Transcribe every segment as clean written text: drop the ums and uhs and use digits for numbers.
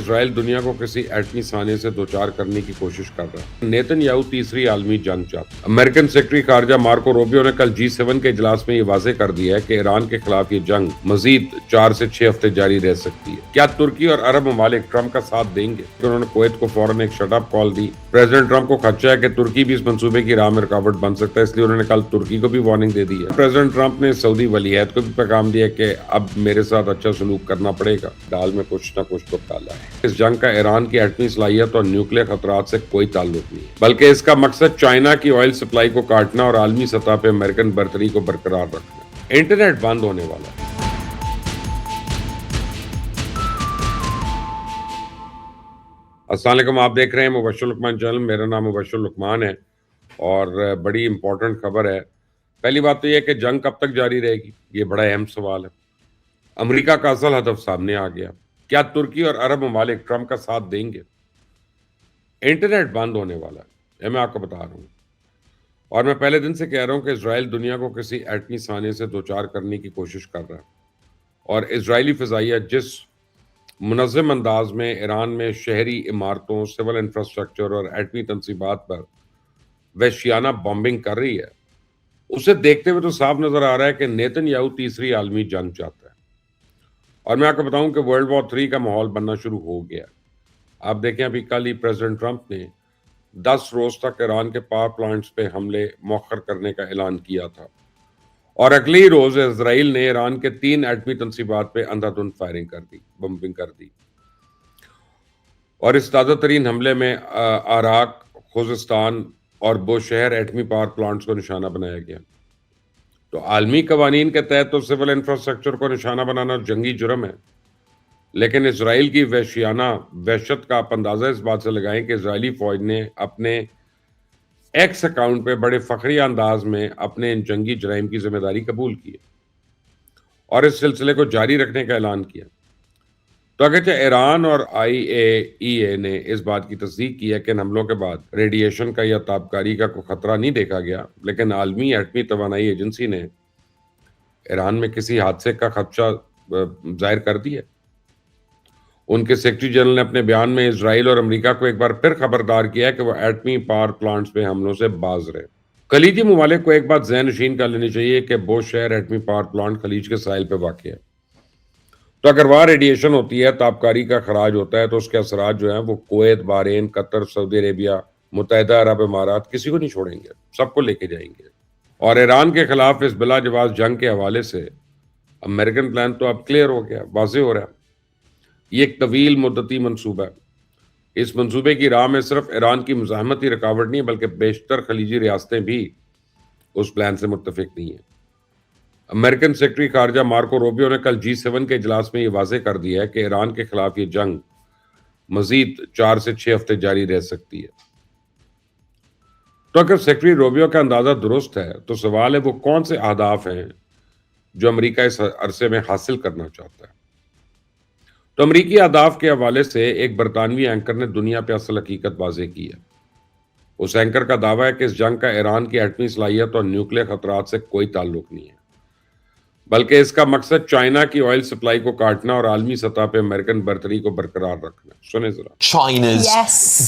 اسرائیل دنیا کو کسی ایٹمی سانے سے دوچار کرنے کی کوشش کر رہا ہے۔ نیتن یاہو تیسری عالمی جنگ چاہتا ہے۔ امریکن سیکرٹری خارجہ مارکو روبیو نے کل G7 کے اجلاس میں یہ واضح کر دیا ہے کہ ایران کے خلاف یہ جنگ مزید 4 سے 6 ہفتے جاری رہ سکتی ہے۔ کیا ترکی اور عرب ممالک ٹرمپ کا ساتھ دیں گے؟ انہوں نے کویت کو فوراً ایک شٹ اپ کال دی۔ پریزیڈنٹ ٹرمپ کو خدشہ ہے کہ ترکی بھی اس منصوبے کی راہ میں رکاوٹ بن سکتا ہے، اس لیے انہوں نے کل ترکی کو بھی وارننگ دے دی ہے۔ پریزیڈنٹ ٹرمپ نے سعودی ولی عہد کو بھی پیغام دیا کہ اب میرے ساتھ اچھا سلوک کرنا پڑے گا، دال میں کچھ نہ کچھ تو کالا ہے۔ اس جنگ کا ایران کی ایٹمی صلاحیت اور نیوکلیئر خطرات سے کوئی تعلق نہیں ہے، بلکہ اس کا مقصد چائنا کی آئل سپلائی کو کاٹنا اور عالمی سطح پہ امریکن برتری کو برقرار رکھنا۔ انٹرنیٹ بند ہونے والا ہے۔ السلام علیکم، آپ دیکھ رہے ہیں مبشر لقمان چینل۔ میرا نام مبشر لقمان ہے اور بڑی امپورٹنٹ خبر ہے۔ پہلی بات تو یہ ہے کہ جنگ کب تک جاری رہے گی، یہ بڑا اہم سوال ہے۔ امریکہ کا اصل ہدف سامنے آ گیا۔ کیا ترکی اور عرب ممالک ٹرمپ کا ساتھ دیں گے؟ انٹرنیٹ بند ہونے والا ہے، یہ میں آپ کو بتا رہا ہوں، اور میں پہلے دن سے کہہ رہا ہوں کہ اسرائیل دنیا کو کسی ایٹمی سانے سے دوچار کرنے کی کوشش کر رہا ہے، اور اسرائیلی فضائیہ جس منظم انداز میں ایران میں شہری عمارتوں، سول انفراسٹرکچر اور ایٹمی تنصیبات پر وحشیانہ بامبنگ کر رہی ہے، اسے دیکھتے ہوئے تو صاف نظر آ رہا ہے کہ نیتن یاہو تیسری عالمی جنگ چاہتا ہے۔ اور میں آپ کو بتاؤں کہ ورلڈ وار 3 کا ماحول بننا شروع ہو گیا۔ آپ دیکھیں ابھی کل ہی پریزیڈنٹ ٹرمپ نے 10 روز تک ایران کے پاور پلانٹس پہ حملے مؤخر کرنے کا اعلان کیا تھا، اور اگلے ہی روز اسرائیل نے ایران کے 3 ایٹمی تنصیبات پہ اندھا دھند فائرنگ کر دی، بمبنگ کر دی، اور اس تازہ ترین حملے میں عراق، خوزستان اور بوشہر ایٹمی پاور پلانٹس کو نشانہ بنایا گیا۔ تو عالمی قوانین کے تحت تو سول انفراسٹرکچر کو نشانہ بنانا جنگی جرم ہے، لیکن اسرائیل کی وحشیانہ وحشت کا آپ اندازہ اس بات سے لگائیں کہ اسرائیلی فوج نے اپنے ایکس اکاؤنٹ پہ بڑے فخری انداز میں اپنے ان جنگی جرائم کی ذمہ داری قبول کی اور اس سلسلے کو جاری رکھنے کا اعلان کیا۔ تو اگرچہ ایران اور IAEA نے اس بات کی تصدیق کی ہے کہ ان حملوں کے بعد ریڈیشن کا یا تابکاری کا کوئی خطرہ نہیں دیکھا گیا، لیکن عالمی ایٹمی توانائی ایجنسی نے ایران میں کسی حادثے کا خدشہ ظاہر کر دیا۔ ان کے سیکرٹری جنرل نے اپنے بیان میں اسرائیل اور امریکہ کو ایک بار پھر خبردار کیا ہے کہ وہ ایٹمی پاور پلانٹس پہ حملوں سے باز رہے۔ خلیجی ممالک کو ایک بات ذہن نشین کر لینی چاہیے کہ بوشہر ایٹمی پاور پلانٹ خلیج کے ساحل پہ واقع ہے، تو اگر وہاں ریڈیشن ہوتی ہے، تابکاری کا خراج ہوتا ہے، تو اس کے اثرات جو ہیں وہ کویت، بحرین، قطر، سعودی عربیہ، متحدہ عرب امارات کسی کو نہیں چھوڑیں گے، سب کو لے کے جائیں گے۔ اور ایران کے خلاف اس بلا جواز جنگ کے حوالے سے امریکن پلان تو اب کلیئر ہو گیا، واضح ہو رہا ہے۔ یہ ایک طویل مدتی منصوبہ ہے۔ اس منصوبے کی راہ میں صرف ایران کی مزاحمت ہی رکاوٹ نہیں ہے، بلکہ بیشتر خلیجی ریاستیں بھی اس پلان سے متفق نہیں ہیں۔ امریکن سیکرٹری خارجہ مارکو روبیو نے کل G7 کے اجلاس میں یہ واضح کر دیا ہے کہ ایران کے خلاف یہ جنگ مزید 4 سے 6 ہفتے جاری رہ سکتی ہے۔ تو اگر سیکرٹری روبیو کا اندازہ درست ہے تو سوال ہے وہ کون سے اہداف ہیں جو امریکہ اس عرصے میں حاصل کرنا چاہتا ہے۔ تو امریکی اہداف کے حوالے سے ایک برطانوی اینکر نے دنیا پہ اصل حقیقت واضح کی ہے۔ اس اینکر کا دعویٰ ہے کہ اس جنگ کا ایران کی ایٹمی صلاحیت اور نیوکلیئر خطرات سے کوئی تعلق نہیں ہے، بلکہ اس کا مقصد چائنا کی آئل سپلائی کو کاٹنا اور عالمی سطح پہ امریکن برتری کو برقرار رکھنا۔ سنیں ذرا۔ China's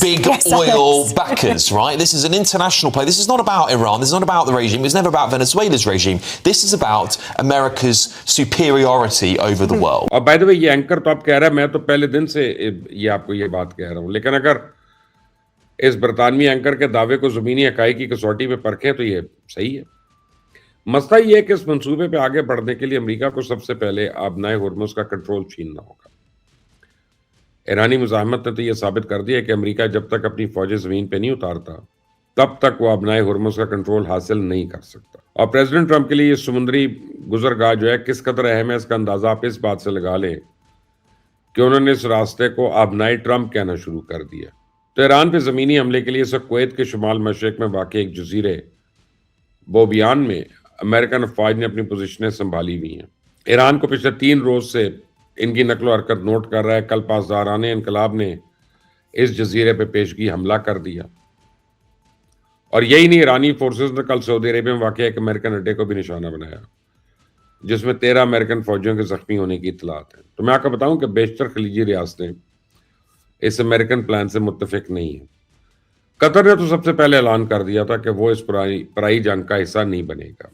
big oil backers, right? This is an international play. This is not about Iran. This is not about the regime. It's never about Venezuela's regime. This is about America's superiority over the world. اور by the وے یہ anchor تو اب کہہ رہا ہے، میں تو پہلے دن سے یہ آپ کو یہ بات کہہ رہا ہوں، لیکن اگر اس برطانوی اینکر کے دعوے کو زمینی حقائق کی کسوٹی پہ پرکھیں تو یہ صحیح ہے۔ مسئلہ یہ ہے کہ اس منصوبے پہ آگے بڑھنے کے لیے امریکہ کو سب سے پہلے آبنائے ہرمز کا کنٹرول چھیننا ہوگا۔ ایرانی مزاحمت نے تو یہ ثابت کر دیا کہ امریکہ جب تک اپنی فوجیں زمین پہ نہیں اتارتا تب تک وہ آبنائے ہرمز کا کنٹرول حاصل نہیں کر سکتا۔ اور پریزیڈنٹ ٹرمپ کے لیے یہ سمندری گزرگاہ جو ہے کس قدر اہم ہے، اس کا اندازہ آپ اس بات سے لگا لیں کہ انہوں نے اس راستے کو آبنائے ٹرمپ کہنا شروع کر دیا۔ تو ایران پہ زمینی حملے کے لیے اس وقت کویت کے شمال مشرق میں واقع ایک جزیرے بوبیان میں امریکن افواج نے اپنی پوزیشنیں سنبھالی ہوئی ہیں۔ ایران کو پچھلے 3 روز سے ان کی نقل و حرکت نوٹ کر رہا ہے۔ کل پاسداران انقلاب نے اس جزیرے پہ پیشگی حملہ کر دیا، اور یہی نہیں، ایرانی فورسز نے کل سعودی عربیہ میں واقع ایک امریکن اڈے کو بھی نشانہ بنایا، جس میں 13 امریکن فوجیوں کے زخمی ہونے کی اطلاعات ہیں۔ تو میں آپ کو بتاؤں کہ بیشتر خلیجی ریاستیں اس امریکن پلان سے متفق نہیں ہے۔ قطر نے تو سب سے پہلے اعلان کر دیا تھا کہ وہ اس پرائی جنگ کا حصہ نہیں بنے گا۔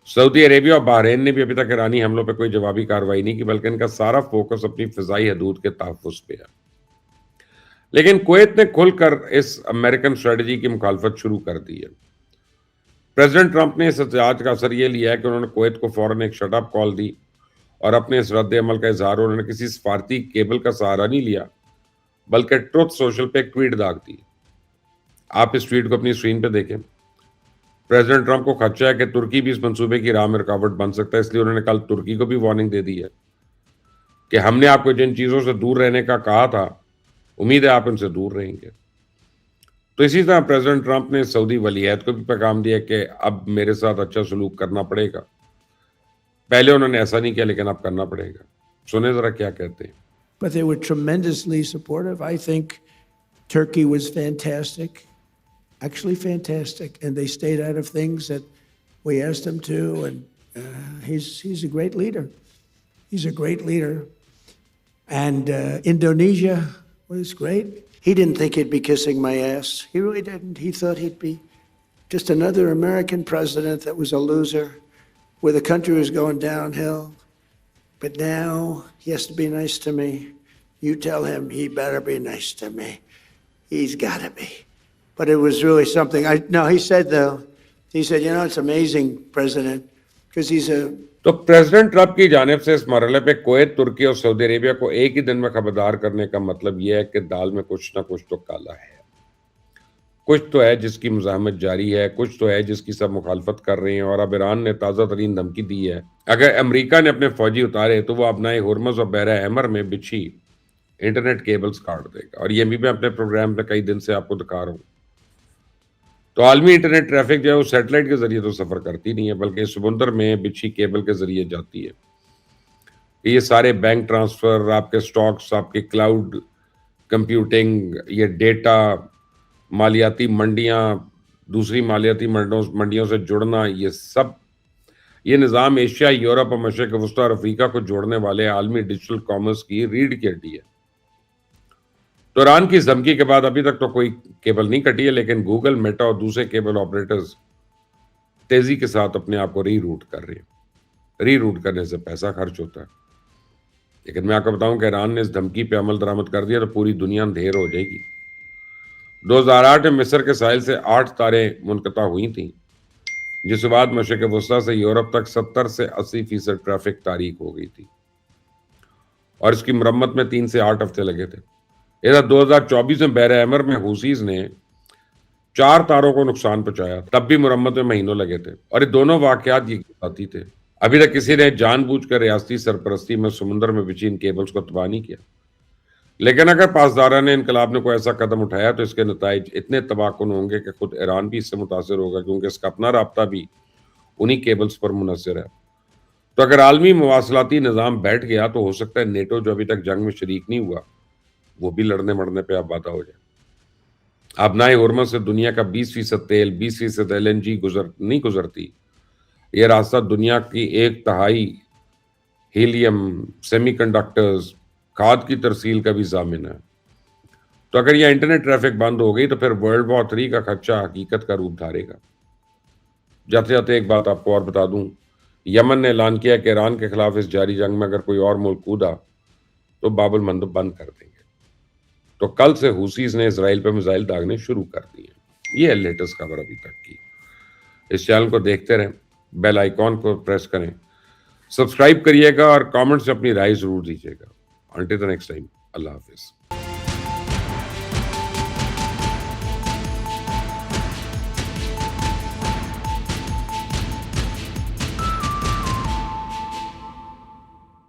سعودی عربیہ اور بحرین نے بھی ابھی تک ایرانی حملوں پہ کوئی جوابی کارروائی نہیں کی، بلکہ ان کا سارا فوکس اپنی فضائی حدود کے تحفظ پہ ہے۔ لیکن کویت نے کھل کر اس امریکن اسٹریٹجی کی مخالفت شروع کر دی ہے۔ پریزیڈنٹ ٹرمپ نے اس احتجاج کا اثر یہ لیا ہے کہ انہوں نے کویت کو فوراً ایک شٹ اپ کال دی اور اپنے اس رد عمل کا اظہار انہوں نے کسی سفارتی کیبل کا سہارا نہیں لیا، بلکہ ٹروتھ سوشل پہ ایک ٹویٹ داغ دی۔ آپ اس ٹویٹ کو اپنی اسکرین پہ دیکھیں۔ پریزیڈنٹ ٹرمپ کو خدشہ ہے کہ ترکی بھی اس منصوبے کی راہ میں رکاوٹ بن سکتا ہے، اس لیے انہوں نے کل ترکی کو بھی وارننگ دے دی ہے کہ ہم نے آپ کو جن چیزوں سے دور رہنے کا کہا تھا، امید ہے آپ ان سے دور رہیں گے۔ تو اسی طرح پریزیڈنٹ ٹرمپ نے سعودی ولی عہد کو بھی پیغام دیا کہ اب میرے ساتھ اچھا سلوک کرنا پڑے گا۔ پہلے انہوں نے ایسا نہیں کیا، لیکن اب کرنا پڑے گا۔ سنیں ذرا کیا کہتے ہیں۔ But they were tremendously supportive. I think Turkey was fantastic, actually fantastic, and they stayed out of things that we asked them to, and he's a great leader. He's a great leader. And Indonesia was great. He didn't think he'd be kissing my ass. He really didn't. He thought he'd be just another American president that was a loser, where the country was going downhill. But now he has to be nice to me. You tell him he better be nice to me. He's got to be. But it was really something. He said, it's amazing, President, because he's a... تو president Trump کی جانب سے اس مرحلے پہ Kuwait, ترکی اور سعودی عربیہ کو ایک ہی دن میں خبردار کرنے کا مطلب یہ ہے کہ دال میں کچھ نہ کچھ تو کالا ہے۔ کچھ تو ہے جس کی مزاحمت جاری ہے، کچھ تو ہے جس کی سب مخالفت کر رہے ہیں، اور اب ایران نے تازہ ترین دھمکی دی ہے اگر امریکہ نے اپنے فوجی اتارے تو وہ ابنائے ہرمز اور بحیرہ احمر میں بچھی انٹرنیٹ کیبلز کاٹ دے گا۔ اور یہ بھی میں اپنے پروگرام میں کئی دن سے آپ کو دکھا رہا ہوں۔ تو عالمی انٹرنیٹ ٹریفک جو ہے وہ سیٹلائٹ کے ذریعے تو سفر کرتی نہیں ہے، بلکہ سمندر میں بچھی کیبل کے ذریعے جاتی ہے۔ یہ سارے بینک ٹرانسفر، آپ کے سٹاکس، آپ کی کلاؤڈ کمپیوٹنگ، یہ ڈیٹا، مالیاتی منڈیاں، دوسری مالیاتی منڈیوں سے جڑنا، یہ نظام ایشیا، یورپ اور مشرق وسطیٰ اور افریقہ کو جوڑنے والے عالمی ڈیجیٹل کامرس کی ریڑھ کی ہڈی ہے۔ تو ایران کی دھمکی کے بعد ابھی تک تو کوئی کیبل نہیں کٹی ہے، لیکن گوگل، میٹا اور دوسرے کیبل آپریٹرز تیزی کے ساتھ اپنے آپ کو ری روٹ کر رہے ہیں۔ ری روٹ کرنے سے پیسہ خرچ ہوتا ہے، لیکن میں آپ کو بتاؤں کہ ایران نے اس دھمکی پہ عمل درآمد کر دیا تو پوری دنیا اندھیر ہو جائے گی۔ 2008 میں مصر کے ساحل سے 8 تاریں منقطع ہوئی تھیں، جس کے بعد مشرق وسطیٰ سے یورپ تک 70 سے 80% ٹریفک تاریک ہو گئی تھی، اور اس کی مرمت میں 3 سے 8 ہفتے لگے تھے۔ ادھر 2024 میں بحیرہ احمر میں حوثیز نے 4 تاروں کو نقصان پہنچایا، تب بھی مرمت میں مہینوں لگے تھے، اور یہ دونوں واقعات یہ ذاتی تھے۔ ابھی تک کسی نے جان بوجھ کر ریاستی سرپرستی میں سمندر میں بچھی ان کیبلز کو تباہ نہیں کیا، لیکن اگر پاسداران انقلاب نے کوئی ایسا قدم اٹھایا تو اس کے نتائج اتنے تباہ کن ہوں گے کہ خود ایران بھی اس سے متاثر ہوگا، کیونکہ اس کا اپنا رابطہ بھی انہی کیبلز پر منحصر ہے۔ تو اگر عالمی مواصلاتی نظام بیٹھ گیا تو ہو سکتا ہے نیٹو، جو ابھی تک جنگ میں شریک نہیں ہوا، وہ بھی لڑنے مڑنے پہ آبادہ ہو جائے۔ ابنائے ہرمز سے دنیا کا 20% تیل، 20% LNG نہیں گزرتی۔ یہ راستہ دنیا کی 1/3 ہیلیم، سیمی کنڈکٹرز، کھاد کی ترسیل کا بھی ضامن ہے۔ تو اگر یہ انٹرنیٹ ٹریفک بند ہو گئی تو پھر ورلڈ وار 3 کا خدشہ حقیقت کا روپ دھارے گا۔ جاتے جاتے ایک بات آپ کو اور بتا دوں، یمن نے اعلان کیا کہ ایران کے خلاف اس جاری جنگ میں اگر کوئی اور ملک کودا تو باب المندب بند کر دیں گے۔ تو کل سے حوثیز نے اسرائیل پہ میزائل داغنے شروع کر دیے ہیں۔ یہ ہے لیٹسٹ خبر ابھی تک کی۔ اس چینل کو دیکھتے رہیں، بیل آئیکن کو پریس کریں، سبسکرائب کریے گا اور کامنٹ سے اپنی رائے ضرور دیجیے گا۔ Until the next time, Allah Hafiz.